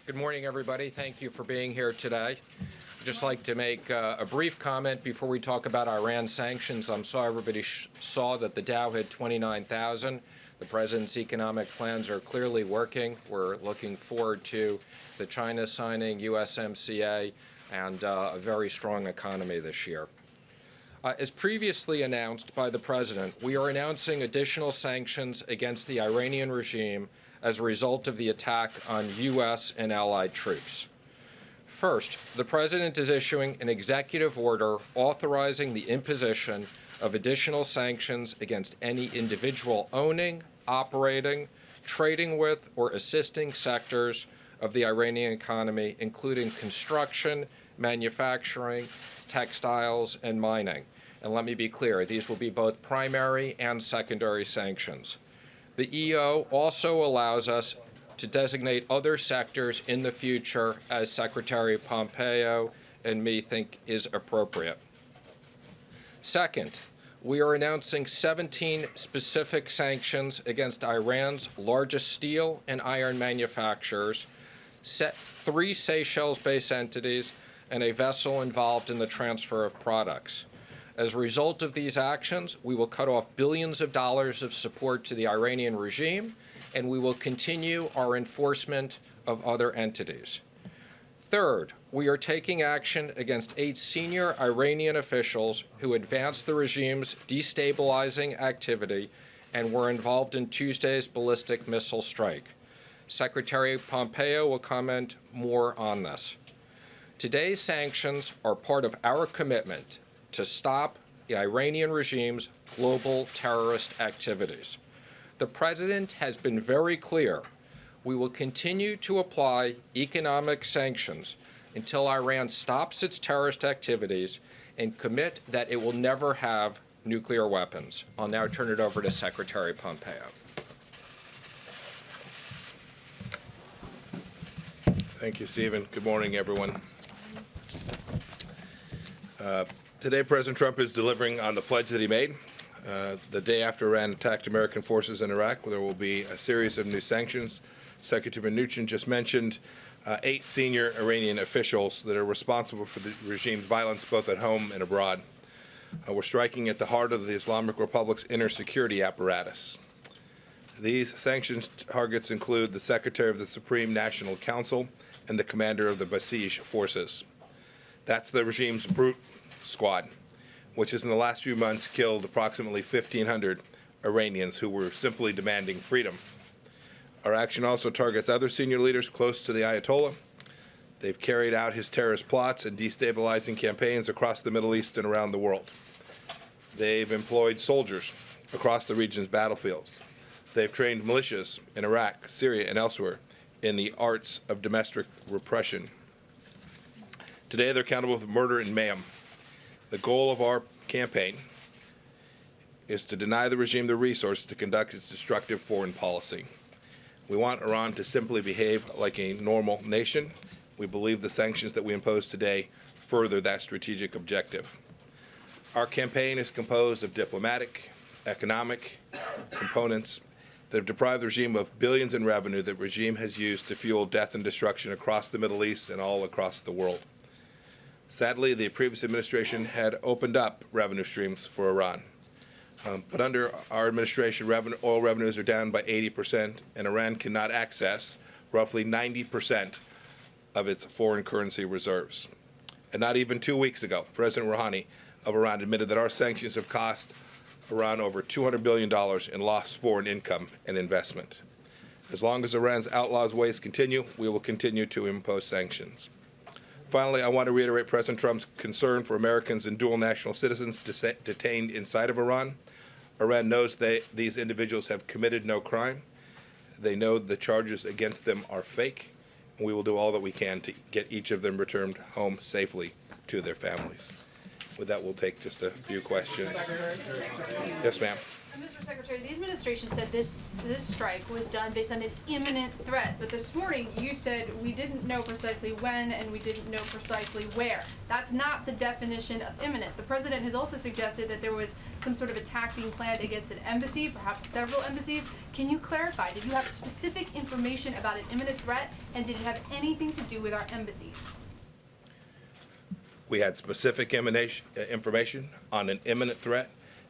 Good morning, everybody. Thank you for being here today. I'd just like to make a brief comment before we talk about Iran sanctions. I'm sorry everybody saw that the Dow hit 29,000. The president's economic plans are clearly working. We're looking forward to the China signing USMCA and a very strong economy this year. As previously announced by the president, we are announcing additional sanctions against the Iranian regime as a result of the attack on U.S. and allied troops. First, the president is issuing an executive order authorizing the imposition of additional sanctions against any individual owning, operating, trading with, or assisting sectors of the Iranian economy, including construction, manufacturing, textiles, and mining. And let me be clear, these will be both primary and secondary sanctions. The EO also allows us to designate other sectors in the future as Secretary Pompeo and me think is appropriate. Second, we are announcing 17 specific sanctions against Iran's largest steel and iron manufacturers, 3 Seychelles-based entities, and a vessel involved in the transfer of products. As a result of these actions, we will cut off billions of dollars of support to the Iranian regime, and we will continue our enforcement of other entities. Third, we are taking action against 8 senior Iranian officials who advanced the regime's destabilizing activity and were involved in Tuesday's ballistic missile strike. Secretary Pompeo will comment more on this. Today's sanctions are part of our commitment to stop the Iranian regime's global terrorist activities. The president has been very clear. We will continue to apply economic sanctions until Iran stops its terrorist activities and commit that it will never have nuclear weapons. I'll now turn it over to Secretary Pompeo. Thank you, Stephen. Good morning, everyone. Today, President Trump is delivering on the pledge that he made. The day after Iran attacked American forces in Iraq, there will be a series of new sanctions. Secretary Mnuchin just mentioned 8 senior Iranian officials that are responsible for the regime's violence both at home and abroad. We're striking at the heart of the Islamic Republic's inner security apparatus. These sanctions targets include the Secretary of the Supreme National Council and the commander of the Basij forces. That's the regime's brute squad, which has in the last few months killed approximately 1,500 Iranians who were simply demanding freedom. Our action also targets other senior leaders close to the Ayatollah. They've carried out his terrorist plots and destabilizing campaigns across the Middle East and around the world. They've employed soldiers across the region's battlefields. They've trained militias in Iraq, Syria, and elsewhere in the arts of domestic repression. Today, they're accountable for murder and mayhem. The goal of our campaign is to deny the regime the resources to conduct its destructive foreign policy. We want Iran to simply behave like a normal nation. We believe the sanctions that we impose today further that strategic objective. Our campaign is composed of diplomatic, economic components that have deprived the regime of billions in revenue that the regime has used to fuel death and destruction across the Middle East and all across the world. Sadly, the previous administration had opened up revenue streams for Iran. But under our administration, oil revenues are down by 80%, and Iran cannot access roughly 90% of its foreign currency reserves. And not even 2 weeks ago, President Rouhani of Iran admitted that our sanctions have cost Iran over $200 billion in lost foreign income and investment. As long as Iran's outlaws' ways continue, we will continue to impose sanctions. Finally, I want to reiterate President Trump's concern for Americans and dual national citizens detained inside of Iran. Iran knows these individuals have committed no crime. They know the charges against them are fake, and we will do all that we can to get each of them returned home safely to their families. With that, we'll take just a few questions. Yes, ma'am. Mr. Secretary, the administration said this strike was done based on an imminent threat, but this morning you said we didn't know precisely when and we didn't know precisely where. That's not the definition of imminent. The president has also suggested that there was some sort of attack being planned against an embassy, perhaps several embassies. Can you clarify, did you have specific information about an imminent threat, and did it have anything to do with our embassies? We had specific information on an imminent threat,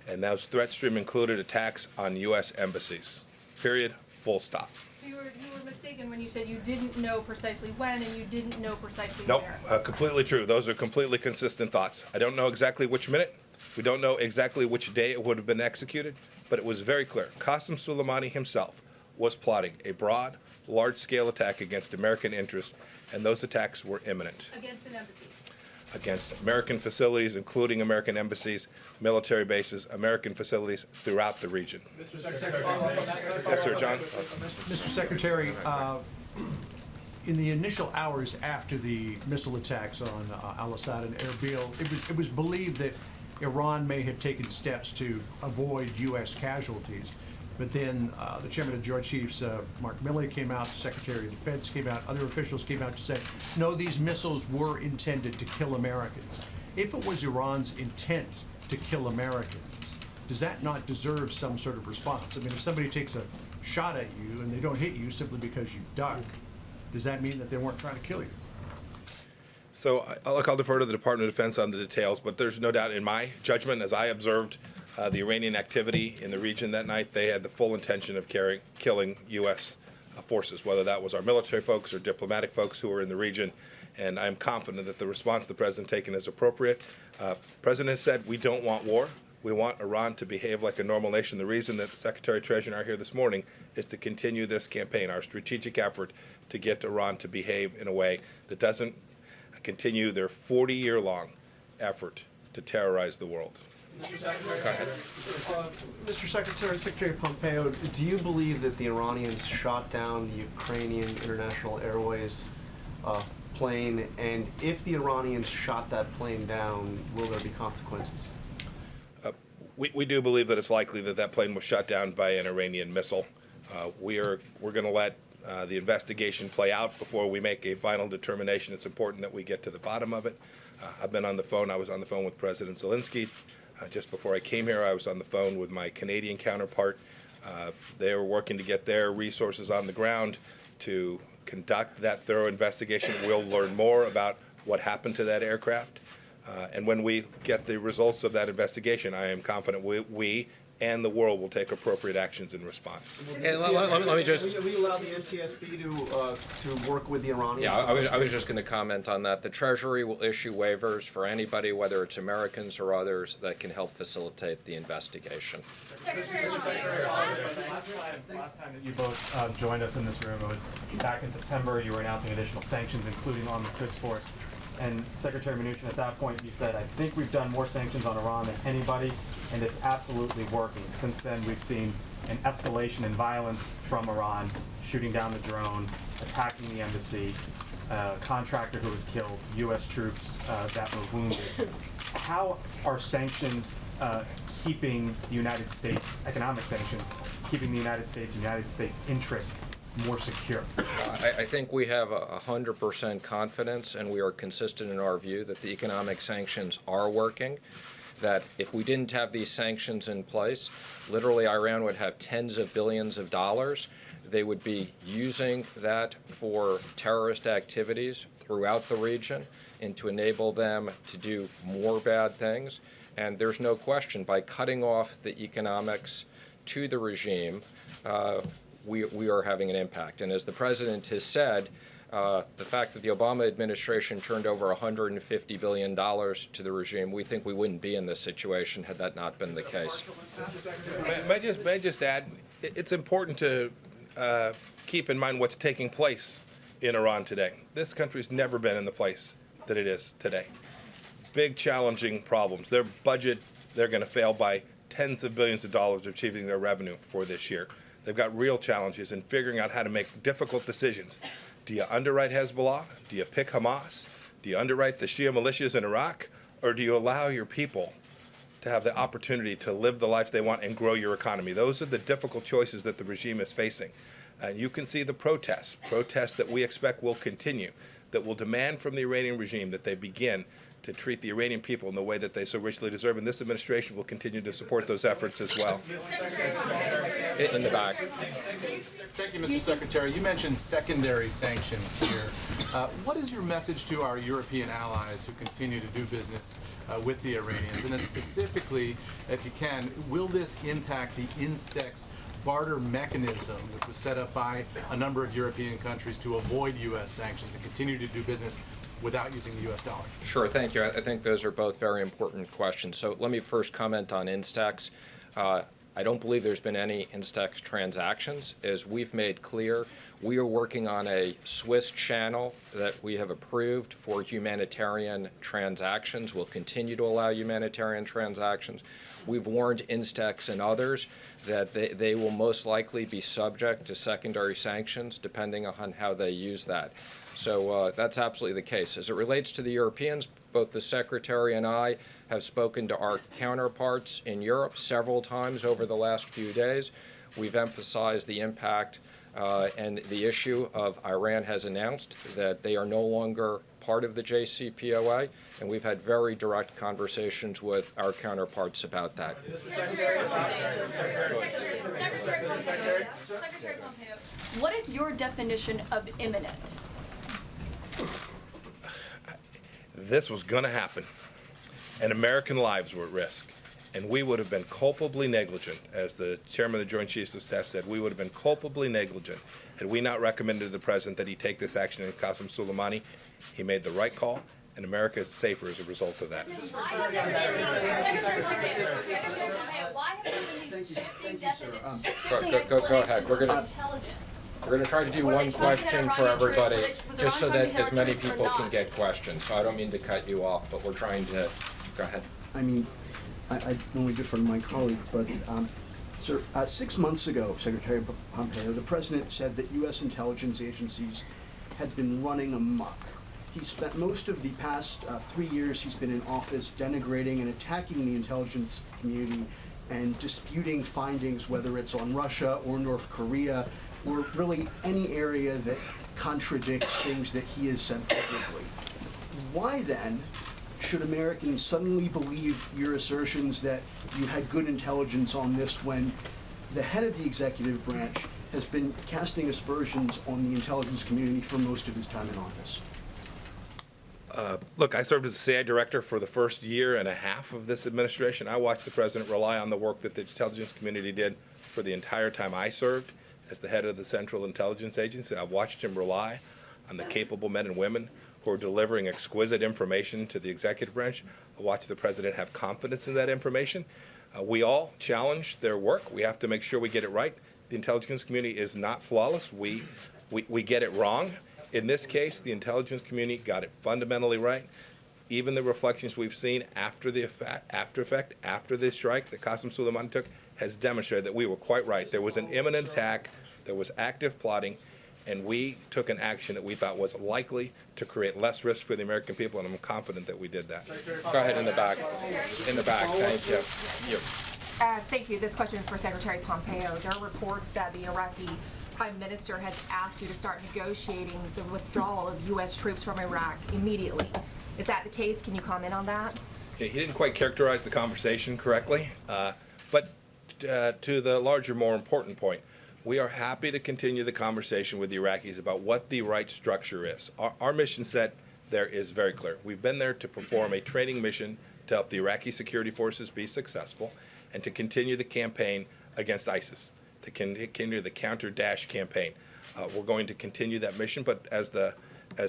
and those threat stream included attacks on U.S. embassies. Period. Full stop. So you were mistaken when you said you didn't know precisely when and you didn't know precisely Nope, where. completely true. Those are completely consistent thoughts. I don't know exactly which minute. We don't know exactly which day it would have been executed, but it was very clear. Qasem Soleimani himself was plotting a broad, large-scale attack against American interests, and those attacks were imminent. Against an embassy. Against American facilities, including American embassies, military bases, American facilities throughout the region. Mr. Secretary, Yes, sir, John. Mr. Secretary, in the initial hours after the missile attacks on al-Assad and Erbil, it was believed that Iran may have taken steps to avoid U.S. casualties. But then the chairman of Joint Chiefs, Mark Milley, came out, the Secretary of Defense came out, other officials came out to say, no, these missiles were intended to kill Americans. If it was Iran's intent to kill Americans, does that not deserve some sort of response? I mean, if somebody takes a shot at you and they don't hit you simply because you duck, does that mean that they weren't trying to kill you? So I'll defer to the Department of Defense on the details, but there's no doubt in my judgment, as I observed the Iranian activity in the region that night, they had the full intention of killing U.S. Forces, whether that was our military folks or diplomatic folks who were in the region. And I'm confident that the response the president taken is appropriate. The president has said we don't want war. We want Iran to behave like a normal nation. The reason that the Secretary of Treasury and I are here this morning is to continue this campaign, our strategic effort to get Iran to behave in a way that doesn't continue their 40-year-long effort to terrorize the world. Mr. Secretary, Secretary Pompeo, do you believe that the Iranians shot down the Ukrainian International Airways plane? And if the Iranians shot that plane down, will there be consequences? We do believe that it's likely that that plane was shot down by an Iranian missile. We're going to let the investigation play out before we make a final determination. It's important that we get to the bottom of it. I've been on the phone. I was on the phone with President Zelensky. Just before I came here, I was on the phone with my Canadian counterpart. They were working to get their resources on the ground to conduct that thorough investigation. We'll learn more about what happened to that aircraft. And when we get the results of that investigation, I am confident we and the world will take appropriate actions in response. And let me just... Will you allow the NTSB to work with the Iranians? Yeah, I was just going to comment on that. The Treasury will issue waivers for anybody, whether it's Americans or others, that can help facilitate the investigation. Secretary Last time that you both joined us in this room, it was back in September. You were announcing additional sanctions, including on the Quds Force. And Secretary Mnuchin, at that point, you said, I think we've done more sanctions on Iran than anybody, and it's absolutely working. Since then, we've seen an escalation in violence from Iran, shooting down the drone, attacking the embassy, a contractor who was killed, U.S. troops that were wounded. How are sanctions keeping the United States, economic sanctions, keeping the United States interests more secure? I think we have 100% confidence, and we are consistent in our view that the economic sanctions are working, that if we didn't have these sanctions in place, literally Iran would have tens of billions of dollars. They would be using that for terrorist activities throughout the region and to enable them to do more bad things. And there's no question, by cutting off the economics to the regime, we are having an impact. And as the president has said, the fact that the Obama administration turned over $150 billion to the regime, we think we wouldn't be in this situation had that not been the case. May I just add, it's important to keep in mind what's taking place in Iran today. This country's never been in the place that it is today. Big, challenging problems. Their budget, they're going to fail by tens of billions of dollars achieving their revenue for this year. They've got real challenges in figuring out how to make difficult decisions. Do you underwrite Hezbollah? Do you pick Hamas? Do you underwrite the Shia militias in Iraq? Or do you allow your people to have the opportunity to live the life they want and grow your economy. Those are the difficult choices that the regime is facing. And you can see the protests that we expect will continue, that will demand from the Iranian regime that they begin to treat the Iranian people in the way that they so richly deserve. And this administration will continue to support those efforts as well. In the back. Thank you, Mr. Secretary. You mentioned secondary sanctions here. What is your message to our European allies who continue to do business with the Iranians? And then specifically, if you can, will this impact the INSTEX barter mechanism, which was set up by a number of European countries to avoid U.S. sanctions and continue to do business without using the U.S. dollar? Sure, thank you. I think those are both very important questions. So let me first comment on INSTEX. I don't believe there's been any INSTEX transactions. As we've made clear, we are working on a Swiss channel that we have approved for humanitarian transactions. We'll continue to allow humanitarian transactions. We've warned INSTEX and others that they will most likely be subject to secondary sanctions depending on how they use that. So that's absolutely the case. As it relates to the Europeans, both the Secretary and I have spoken to our counterparts in Europe several times over the last few days. We've emphasized the impact and the issue of Iran has announced that they are no longer part of the JCPOA, and we've had very direct conversations with our counterparts about that. Secretary Pompeo, what is your definition of imminent? This was going to happen, and American lives were at risk. And we would have been culpably negligent, as the chairman of the Joint Chiefs of Staff said, we would have been culpably negligent had we not recommended to the president that he take this action in Qasem Soleimani. He made the right call, and America is safer as a result of that. Secretary Pompeo, why have there been these shifting definitions, shifting explanations of intelligence? We're going to try to do one question for everybody, just so that as many people can get questions. So I don't mean to cut you off, but we're trying to, go ahead. I mean, I only differ from my colleague, but sir, 6 months ago, Secretary Pompeo, the president said that U.S. intelligence agencies had been running amok. He spent most of the past 3 years he's been in office denigrating and attacking the intelligence community and disputing findings, whether it's on Russia or North Korea, or really any area that contradicts things that he has said publicly. Why then should Americans suddenly believe your assertions that you had good intelligence on this when the head of the executive branch has been casting aspersions on the intelligence community for most of his time in office? Look, I served as the CIA director for the first year and a half of this administration. I watched the president rely on the work that the intelligence community did for the entire time I served as the head of the Central Intelligence Agency. I've watched him rely on the capable men and women who are delivering exquisite information to the executive branch. I watched the president have confidence in that information. We all challenge their work. We have to make sure we get it right. The intelligence community is not flawless. We get it wrong. In this case, the intelligence community got it fundamentally right. Even the reflections we've seen after the after the strike that Qasem Soleimani took has demonstrated that we were quite right. There was an imminent attack, there was active plotting, and we took an action that we thought was likely to create less risk for the American people, and I'm confident that we did that. Go ahead in the back. In the back, thank you. Thank you. This question is for Secretary Pompeo. There are reports that the Iraqi Prime Minister has asked you to start negotiating the withdrawal of U.S. troops from Iraq immediately. Is that the case? Can you comment on that? He didn't quite characterize the conversation correctly, but to the larger, more important point, we are happy to continue the conversation with the Iraqis about what the right structure is. Our mission set there is very clear. We've been there to perform a training mission to help the Iraqi security forces be successful and to continue the campaign against ISIS, to continue the counter-Daesh campaign. We're going to continue that mission, but as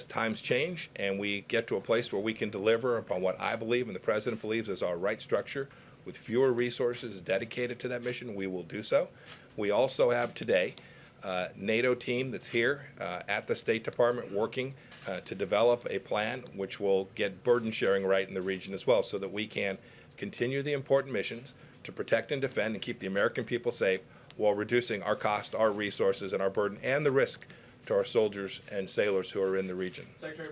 times change and we get to a place where we can deliver upon what I believe and the President believes is our right structure with fewer resources dedicated to that mission, we will do so. We also have today a NATO team that's here at the State Department working to develop a plan which will get burden sharing right in the region as well so that we can continue the important missions to protect and defend and keep the American people safe while reducing our cost, our resources, and our burden and the risk to our soldiers and sailors who are in the region. Secretary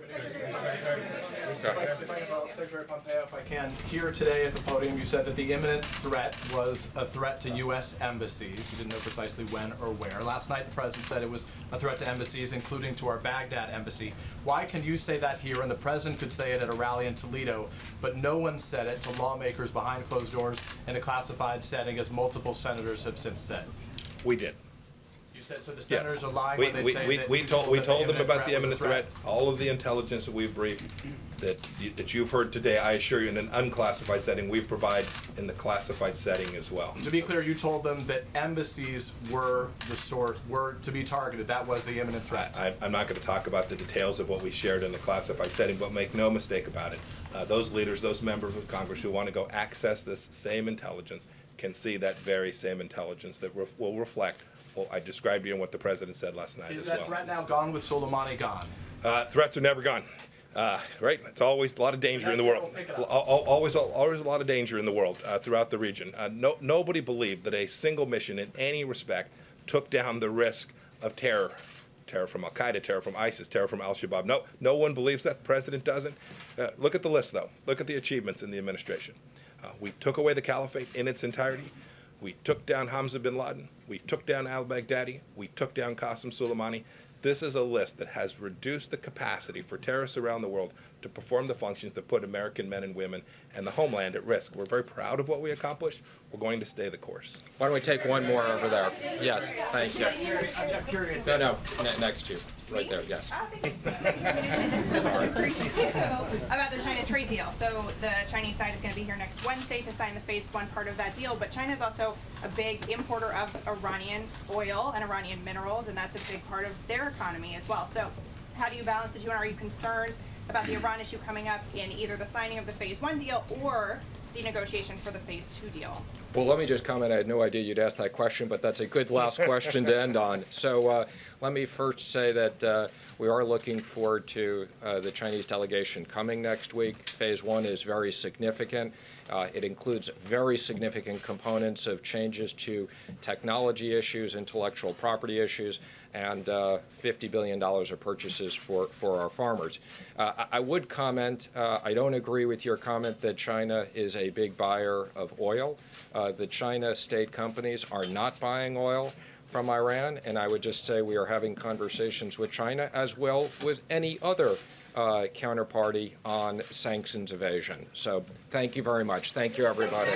Pompeo, if I can, here today at the podium, you said that the imminent threat was a threat to U.S. embassies. You didn't know precisely when or where. Last night, the president said it was a threat to embassies, including to our Baghdad embassy. Why can you say that here, and the president could say it at a rally in Toledo, but no one said it to lawmakers behind closed doors in a classified setting, as multiple senators have since said? We did. You said, so the senators Yes. are lying when they say that We you told them about the was a imminent threat. All of the intelligence that we've briefed, that you've heard today, I assure you, in an unclassified setting, we provide in the classified setting as well. To be clear, you told them that embassies were to be targeted. That was the imminent threat. I'm not going to talk about the details of what we shared in the classified setting, but make no mistake about it. Those leaders, those members of Congress who want to go access this same intelligence can see that very same intelligence that will reflect what I described to you and what the president said last night Is as well. that threat now gone with Soleimani gone? Threats are never gone. Right? It's always a lot of danger in the world. Always a lot of danger in the world throughout the region. Nobody believed that a single mission in any respect took down the risk of terror. Terror from Al Qaeda, terror from ISIS, terror from Al Shabaab. No one believes that. The president doesn't. Look at the list, though. Look at the achievements in the administration. We took away the caliphate in its entirety. We took down Hamza bin Laden. We took down al-Baghdadi. We took down Qasem Soleimani. This is a list that has reduced the capacity for terrorists around the world to perform the functions that put American men and women and the homeland at risk. We're very proud of what we accomplished. We're going to stay the course. Why don't we take one more over there? Yes, thank you. I'm curious. No, next to you, right there, yes. About the China trade deal. So the Chinese side is going to be here next Wednesday to sign the phase one part of that deal, but China is also a big importer of Iranian oil and Iranian minerals, and that's a big part of their economy as well. So how do you balance the two, and are you concerned about the Iran issue coming up in either the signing of the phase one deal or the negotiation for the phase two deal? Well, let me just comment. I had no idea you'd ask that question, but that's a good last question to end on. So let me first say that we are looking forward to the Chinese delegation coming next week. Phase one is very significant. It includes very significant components of changes to technology issues, intellectual property issues, and $50 billion of purchases for our farmers. I would comment, I don't agree with your comment that China is a big buyer of oil. The China state companies are not buying oil from Iran, and I would just say we are having conversations with China as well as any other counterparty on sanctions evasion. So thank you very much. Thank you, everybody.